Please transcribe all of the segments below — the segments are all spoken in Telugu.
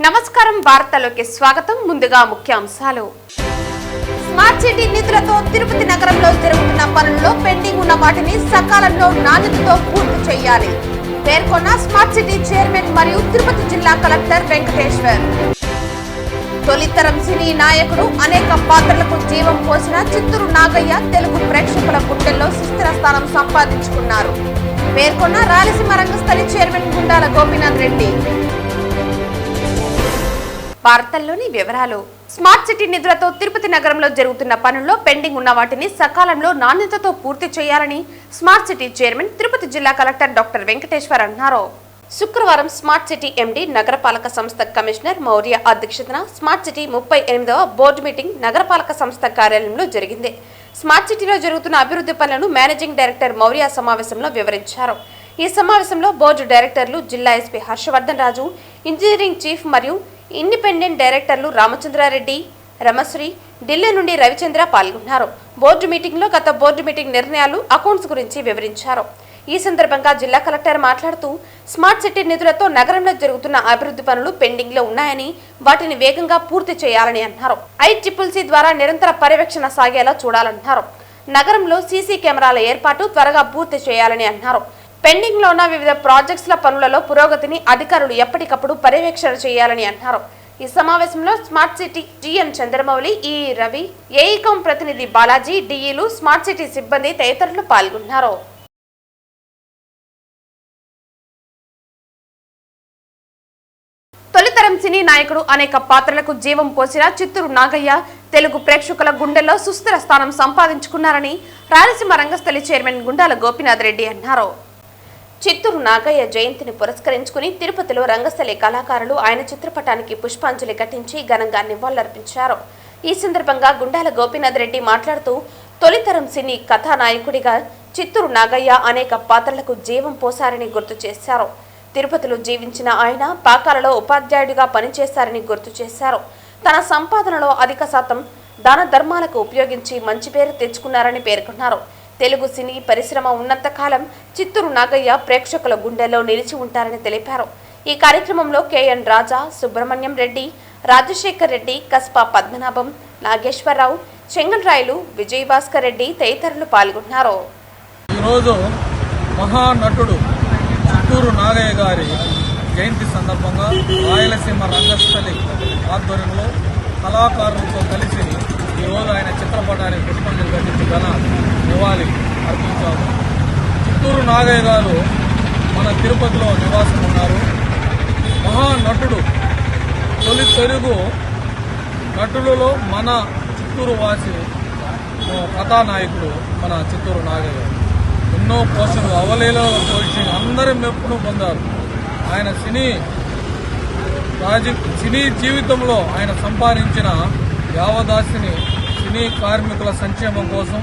నమస్కారం వార్తలోకి స్వాగతం. ముందుగా ముఖ్యాంశాలు. స్మార్ట్ సిటీ నిధులతో తిరుపతి నగరంలో జరుగుతున్న పనుల్లో పెండింగ్ ఉన్న వాటిని సకాలంలో నాణ్యతతో పూర్తి చేయాలి పేర్కొన్న స్మార్ట్ సిటీ చైర్మన్ మరియు తిరుపతి జిల్లా కలెక్టర్ వెంకటేశ్వర్. తొలితరం సినీ నాయకుడు అనేక పాత్రలకు జీవం పోసిన చిత్తూరు నాగయ్య తెలుగు ప్రేక్షకుల గుండెల్లో సుస్థిర స్థానం సంపాదించుకున్నారు పేర్కొన్న రాయలసీమ రంగస్థలి చైర్మన్ గుండాల గోపీనాథ్ రెడ్డి. వార్తల్లోని వివరాలు. స్మార్ట్ సిటీ నిధులతో తిరుపతి నగరంలో జరుగుతున్న పనుల్లో పెండింగ్ ఉన్న వాటిని సకాలంలో నాణ్యతతో పూర్తి చేయాలని స్మార్ట్ సిటీ చైర్మన్ తిరుపతి జిల్లా కలెక్టర్ డాక్టర్ వెంకటేశ్వర్ అన్నారు. శుక్రవారం స్మార్ట్ సిటీ ఎండీ నగరపాలక సంస్థ కమిషనర్ మౌర్య అధ్యక్షతన స్మార్ట్ సిటీ 38వ బోర్డు మీటింగ్ నగరపాలక సంస్థ కార్యాలయంలో జరిగింది. స్మార్ట్ సిటీలో జరుగుతున్న అభివృద్ధి పనులను మేనేజింగ్ డైరెక్టర్ మౌర్య సమావేశంలో వివరించారు. ఈ సమావేశంలో బోర్డు డైరెక్టర్లు జిల్లా ఎస్పీ హర్షవర్ధన్ రాజు, ఇంజనీరింగ్ చీఫ్ మరియు ఇండిపెండెంట్ డైరెక్టర్లు రామచంద్రారెడ్డి, రమశ్రీ, ఢిల్లీ నుండి రవిచంద్ర పాల్గొన్నారు. బోర్డు మీటింగ్ లో గత బోర్డు మీటింగ్ నిర్ణయాలు, అకౌంట్స్ గురించి వివరించారు. ఈ సందర్భంగా జిల్లా కలెక్టర్ మాట్లాడుతూ స్మార్ట్ సిటీ నిధులతో నగరంలో జరుగుతున్న అభివృద్ధి పనులు పెండింగ్ లో ఉన్నాయని, వాటిని వేగంగా పూర్తి చేయాలని అన్నారు. ICCC ద్వారా నిరంతర పర్యవేక్షణ సాగేలా చూడాలన్నారు. నగరంలో సీసీ కెమెరాల ఏర్పాటు త్వరగా పూర్తి చేయాలని అన్నారు. పెండింగ్ లో ఉన్న వివిధ ప్రాజెక్ట్స్ల పనులలో పురోగతిని అధికారులు ఎప్పటికప్పుడు పర్యవేక్షణ చేయాలని అన్నారు. ఈ సమావేశంలో స్మార్ట్ సిటీ GM చంద్రమౌళి, ఈ రవి, ఏఈకాం ప్రతినిధి బాలాజీ, డిఈలు, స్మార్ట్ సిటీ సిబ్బంది తదితరులు పాల్గొన్నారు. తొలితరం సినీ నాయకుడు అనేక పాత్రలకు జీవం పోసిన చిత్తూరు నాగయ్య తెలుగు ప్రేక్షకుల గుండెల్లో సుస్థిర స్థానం సంపాదించుకున్నారని రాయలసీమ రంగస్థలి చైర్మన్ గుండాల గోపీనాథ్ రెడ్డి అన్నారు. చిత్తూరు నాగయ్య జయంతిని పురస్కరించుకుని తిరుపతిలో రంగస్థలి కళాకారులు ఆయన చిత్రపటానికి పుష్పాంజలి ఘటించి ఘనంగా నివాళులర్పించారు. ఈ సందర్భంగా గుండాల గోపీనాథ్ రెడ్డి మాట్లాడుతూ తొలితరం సినీ కథానాయకుడిగా చిత్తూరు నాగయ్య అనేక పాత్రలకు జీవం పోసారని గుర్తు చేశారు. తిరుపతిలో జీవించిన ఆయన పాకాలలో ఉపాధ్యాయుడిగా పనిచేశారని గుర్తు చేశారు. తన సంపాదనలో అధిక శాతం దాన ధర్మాలకు ఉపయోగించి మంచి పేరు తెచ్చుకున్నారని పేర్కొన్నారు. తెలుగు సినీ పరిశ్రమ ఉన్నంత కాలం చిత్తూరు నాగయ్య ప్రేక్షకుల గుండెల్లో నిలిచి ఉంటారని తెలిపారు. ఈ కార్యక్రమంలో KN రాజా, సుబ్రహ్మణ్యం రెడ్డి, రాజశేఖర్ రెడ్డి, కస్పా పద్మనాభం, నాగేశ్వరరావు, చెంగల్రాయలు, విజయభాస్కర్ రెడ్డి తదితరులు పాల్గొన్నారు. ఈరోజు మహానటుడు చిత్తూరు నాగయ్య గారి జయంతి సందర్భంగా రాయలసీమ రంగస్థలి ఆధ్వర్యంలో కళాకారులతో కలిసి ఈరోజు ఆయన చిత్రపటానికి పుష్పాంజలి ఘటించి ఘన నివాళి అర్పించాము. చిత్తూరు నాగయ్య గారు మన తిరుపతిలో నివాసం ఉన్నారు. మహానటుడు, తొలి తెలుగు నటులలో మన చిత్తూరు వాసి కథానాయకుడు మన చిత్తూరు నాగయ్య గారు. ఎన్నో పోషణలు అవలీలలో పోషి అందరి మెప్పును పొందారు. ఆయన సినీ జీవితంలో ఆయన సంపాదించిన యావదాసిని సినీ కార్మికుల సంక్షేమం కోసం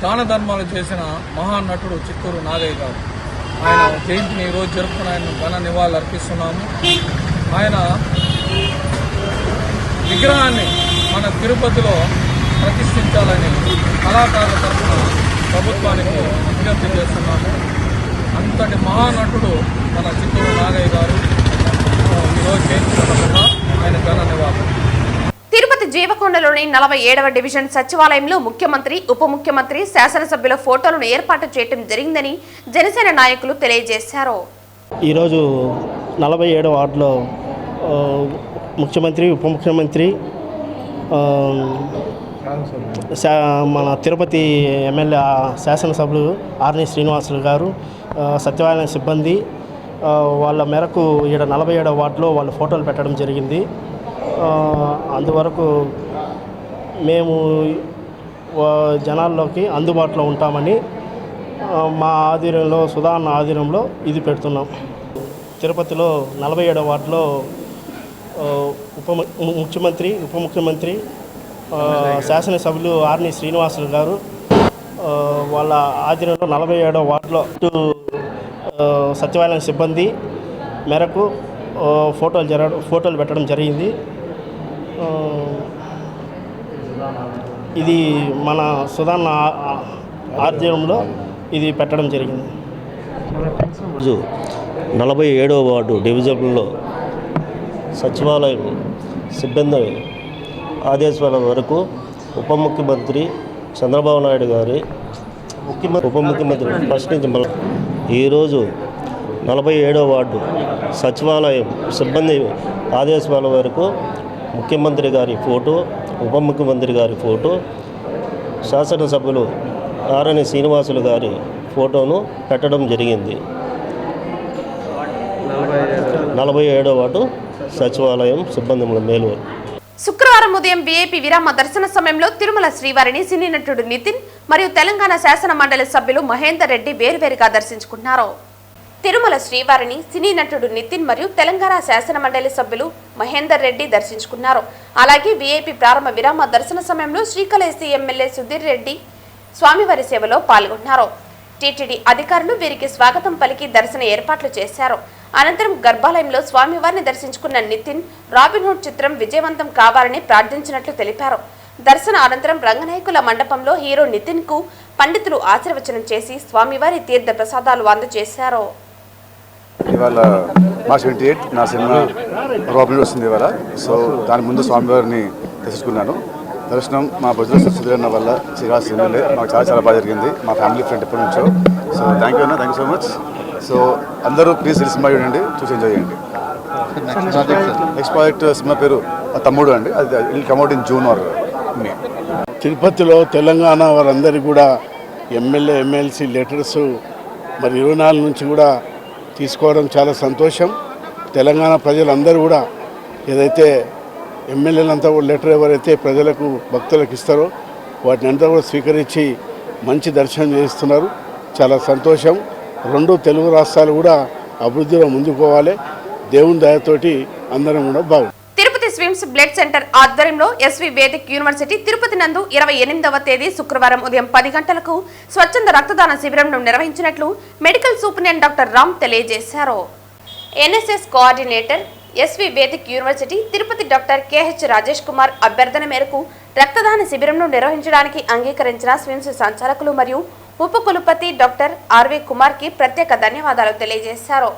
దాన ధర్మాలు చేసిన మహానటుడు చిత్తూరు నాగయ్య గారు. ఆయన జయంతిని ఈరోజు జరుపుకుని ఆయన ఘన నివాళులు అర్పిస్తున్నాము. ఆయన విగ్రహాన్ని మన తిరుపతిలో ప్రతిష్ఠించాలని కళాకారుల తరఫున ప్రభుత్వానికి విజ్ఞప్తి చేస్తున్నాము. అంతటి మహానటుడు మన చిత్తూరు నాగయ్య గారు. ఈరోజు జయంతి సందర్భంగా ఆయన ఘన నివాళులు. తిరుపతి జీవకొండలోని 47వ డివిజన్ సచివాలయంలో ముఖ్యమంత్రి, ఉప ముఖ్యమంత్రి, శాసనసభ్యుల ఫోటోలను ఏర్పాటు చేయడం జరిగిందని జనసేన నాయకులు తెలియజేశారు. ఈరోజు 47వ వార్డులో ముఖ్యమంత్రి, ఉప ముఖ్యమంత్రి, మన తిరుపతి ఎమ్మెల్యే శాసనసభ్యులు ఆర్ని శ్రీనివాసులు గారు, సచివాలయం సిబ్బంది వాళ్ళ మేరకు ఈడ 47వ వార్డులో వాళ్ళ ఫోటోలు పెట్టడం జరిగింది. అందువరకు మేము జనాల్లోకి అందుబాటులో ఉంటామని మా ఆధ్వర్యంలో, సుధారణ ఆధ్వర్యంలో ఇది పెడుతున్నాం. తిరుపతిలో 47వ వార్డులో ముఖ్యమంత్రి, ఉప ముఖ్యమంత్రి, శాసనసభ్యులు ఆర్ని శ్రీనివాసులు గారు వాళ్ళ ఆధ్వర్యంలో 47వ వార్డులో సచివాలయం సిబ్బంది మేరకు ఫోటోలు పెట్టడం జరిగింది. ఇది మన సుధారణ ఆధ్వర్యంలో ఇది పెట్టడం జరిగింది. 47వ వార్డు డివిజన్లో సచివాలయం సిబ్బంది ఆదేశాల వరకు ఉప ముఖ్యమంత్రి చంద్రబాబు నాయుడు గారి ఉప ముఖ్యమంత్రి ఫస్ట్ నుంచి ఈరోజు 47వ వార్డు సచివాలయం సిబ్బంది ఆదేశాల వరకు ముఖ్యమంత్రి గారి ఫోటో, ఉప ముఖ్యమంత్రి గారి ఫోటో, శాసనసభ్యులు ఆరణి శ్రీనివాసులు గారి ఫోటోను పెట్టడం జరిగింది. 47వ వార్డు సచివాలయం సిబ్బంది మేలూరు. శుక్రవారం ఉదయం వీఐపీ విరామ దర్శన సమయంలో తిరుమల శ్రీవారిని సినీ నటుడు నితిన్ మరియు తెలంగాణ శాసన మండలి సభ్యులు మహేందర్ రెడ్డి వేరువేరుగా దర్శించుకున్నారు. తిరుమల శ్రీవారిని సినీ నటుడు నితిన్ మరియు తెలంగాణ శాసన మండలి సభ్యులు మహేందర్ రెడ్డి దర్శించుకున్నారు. అలాగే వీఐపీ ప్రారంభ విరామ దర్శన సమయంలో శ్రీకాళహస్తి ఎమ్మెల్యే సుధీర్ రెడ్డి స్వామివారి సేవలో పాల్గొన్నారు. టీటీడీ అధికారులు వీరికి స్వాగతం పలికి దర్శన ఏర్పాట్లు చేశారు. అనంతరం గర్భాలయంలో స్వామివారిని దర్శించుకున్న నితిన్ రాబిన్హుడ్ చిత్రం విజయవంతం కావాలని ప్రార్థించినట్లు తెలిపారు. దర్శన అనంతరం రంగనాయకుల మండపంలో హీరో నితిన్ కు పండితులు ఆశీర్వచనం చేసి స్వామివారి తీర్థ ప్రసాదాలు అందజేశారు. ఇవాళ మార్చ్ 28 నా సినిమా రాబిన్హుడ్ వస్తుంది ఇవాళ. సో దాని ముందు స్వామివారిని దర్శించుకున్నాను. దర్శనం మా బుజ్జల సుధీరన్న వల్ల శ్రీరాజ్ ఎమ్మెల్యే మాకు చాలా బాగా జరిగింది. మా ఫ్యామిలీ ఫ్రెండ్ ఎప్పటి నుంచో. సో థ్యాంక్ యూ అన్న, thank you so much. So అందరూ ప్లీజ్ ఈ సినిమా చూడండి, చూసి ఎంజాయ్ చేయండి. నెక్స్ట్ ప్రాజెక్ట్ సినిమా పేరు తమ్ముడు అండి. అది will come out in June or May. తిరుపతిలో తెలంగాణ వారందరికీ కూడా ఎమ్మెల్యే ఎమ్మెల్సీ లెటర్స్ మరి 24 నుంచి కూడా తీసుకోవడం చాలా సంతోషం. తెలంగాణ ప్రజలందరూ కూడా ఏదైతే ఎమ్మెల్యేలంతా కూడా లెటర్ ఎవరైతే ప్రజలకు భక్తులకు ఇస్తారో వాటిని అంతా కూడా స్వీకరించి మంచి దర్శనం చేస్తున్నారు. చాలా సంతోషం. 2 తెలుగు రాష్ట్రాలు కూడా అభివృద్ధిలో ముందుకు పోవాలి. దేవుని దయతోటి అందరం కూడా బాగుంది. తిరుపతి స్విమ్స్ బ్లడ్ సెంటర్ ఆధ్వర్యంలో ఎస్వి వేదిక్ యూనివర్సిటీ తిరుపతి నందు 28వ తేదీ శుక్రవారం ఉదయం 10 గంటలకు స్వచ్ఛంద రక్తదాన శిబిరంను నిర్వహించినట్లు మెడికల్ సూపరింటెండెంట్ డాక్టర్ రామ్ తెలియజేశారు. NSS coordinator SV Vedic university Tirupati doctor KH Rajesh Kumar అభ్యర్థన మేరకు రక్తదాన శిబిరంను నిర్వహించడానికి అంగీకరించిన స్విమ్స్ సంచాలకులు మరియు ఉప కులపతి డాక్టర్ ఆర్వి కుమార్ కి ప్రత్యేక ధన్యవాదాలు తెలియజేశారు.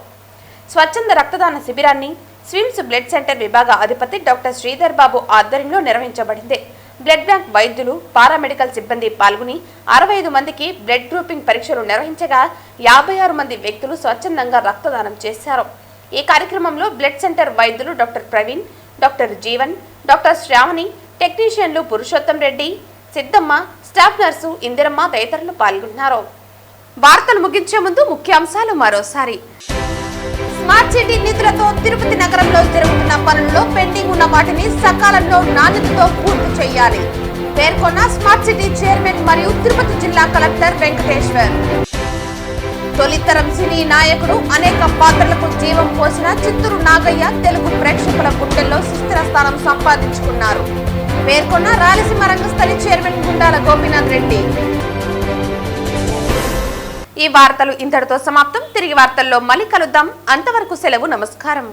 స్వచ్ఛంద రక్తదాన శిబిరాన్ని స్విమ్స్ బ్లడ్ సెంటర్ విభాగ అధిపతి డాక్టర్ శ్రీధర్ బాబు ఆధ్వర్యంలో నిర్వహించబడింది. బ్లడ్ బ్యాంక్ వైద్యులు, పారామెడికల్ సిబ్బంది పాల్గొని 65 మందికి బ్లడ్ గ్రూపింగ్ పరీక్షలు నిర్వహించగా 56 మంది వ్యక్తులు స్వచ్ఛందంగా రక్తదానం చేశారు. ఈ కార్యక్రమంలో బ్లడ్ సెంటర్ వైద్యులు doctor Praveen, doctor Jeevan, doctor Sravani, టెక్నీషియన్లు పురుషోత్తం రెడ్డి, సిద్ధమ్మ, స్టాఫ్ నర్సు ఇందిరమ్మ తదితరులు పాల్గొన్నారు. వార్తలు ముగించే ముందు ముఖ్యాంశాలు మరోసారి. స్మార్ట్ సిటీ నిధులతో తిరుపతి నగరంలో జరుగుతున్న పనుల్లో పెండింగ్ ఉన్న వాటిని సకాలంలో నాణ్యతతో పూర్తి చేయాలి పేర్కొన్న స్మార్ట్ సిటీ చైర్మన్ మరియు తిరుపతి జిల్లా కలెక్టర్ వెంకటేశ్వర్. తొలితరం సినీ నాయకుడు, అనేక పాత్రలకు జీవం పోసిన చిత్తూరు నాగయ్య తెలుగు ప్రేక్షకుల గుండెల్లో సుస్థిర స్థానం సంపాదించుకున్నారు పేర్కొన్న రాయలసీమ రంగస్థలి చైర్మన్ గుండాల గోపీనాథ్ రెడ్డి. ఈ వార్తలు ఇంతటితో సమాప్తం. తిరిగి వార్తల్లో మళ్ళీ కలుద్దాం. అంతవరకు సెలవు. నమస్కారం.